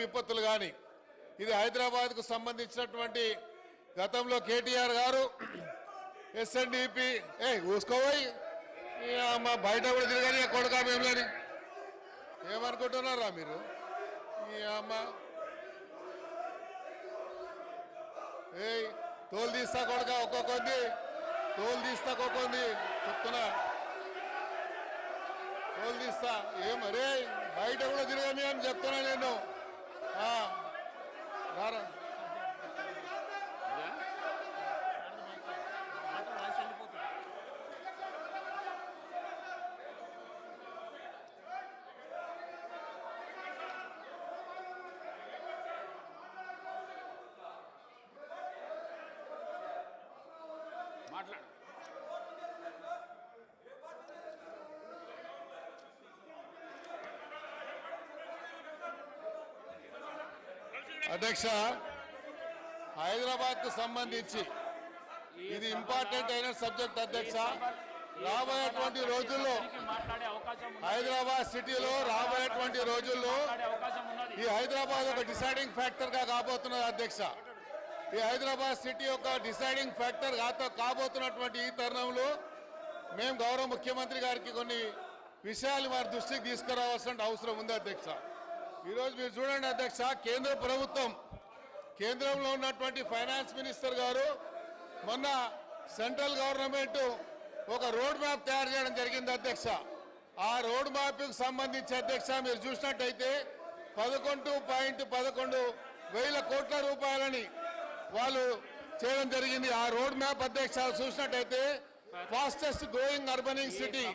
విపత్తులు కానీ ఇది హైదరాబాద్కు సంబంధించినటువంటి గతంలో కేటీఆర్ గారు ఎస్ఎన్డిపి ఊసుకోపోయి మా బయట కూడా తిరగని కొడుకా మేము లేని ఏమనుకుంటున్నారా మీరు ఈ అమ్మ తోలు తీస్తా కొడుక ఒక్కొక్కంది తోలు తీస్తా ఒక్కొక్కంది చెప్తున్నా తోలు తీస్తా ఏమరే బయట కూడా తిరగని అని చెప్తున్నా నేను రారా అధ్యక్ష హైదరాబాద్ కు సంబంధించి ఇది ఇంపార్టెంట్ అయిన సబ్జెక్ట్ అధ్యక్ష రాబోయేటువంటి రోజుల్లో హైదరాబాద్ సిటీలో రాబోయేటువంటి రోజుల్లో ఈ హైదరాబాద్ ఒక డిసైడింగ్ ఫ్యాక్టర్ గా కాబోతున్నది అధ్యక్ష ఈ హైదరాబాద్ సిటీ ఒక డిసైడింగ్ ఫ్యాక్టర్ కాబోతున్నటువంటి ఈ తరుణంలో మేము గౌరవ ముఖ్యమంత్రి గారికి కొన్ని విషయాలు వారి దృష్టికి తీసుకురావాల్సిన అవసరం ఉంది అధ్యక్ష ఈరోజు మీరు చూడండి అధ్యక్ష కేంద్ర ప్రభుత్వం కేంద్రంలో ఉన్నటువంటి ఫైనాన్స్ మినిస్టర్ గారు మొన్న సెంట్రల్ గవర్నమెంట్ ఒక రోడ్ మ్యాప్ తయారు చేయడం జరిగింది అధ్యక్ష ఆ రోడ్ మ్యాప్కి సంబంధించి అధ్యక్ష మీరు చూసినట్టయితే 11.11 కోట్ల రూపాయలని వాళ్ళు చేయడం జరిగింది ఆ రోడ్ మ్యాప్ అధ్యక్ష చూసినట్టయితే ఫాస్టెస్ట్ గ్రోయింగ్ అర్బనింగ్ సిటీ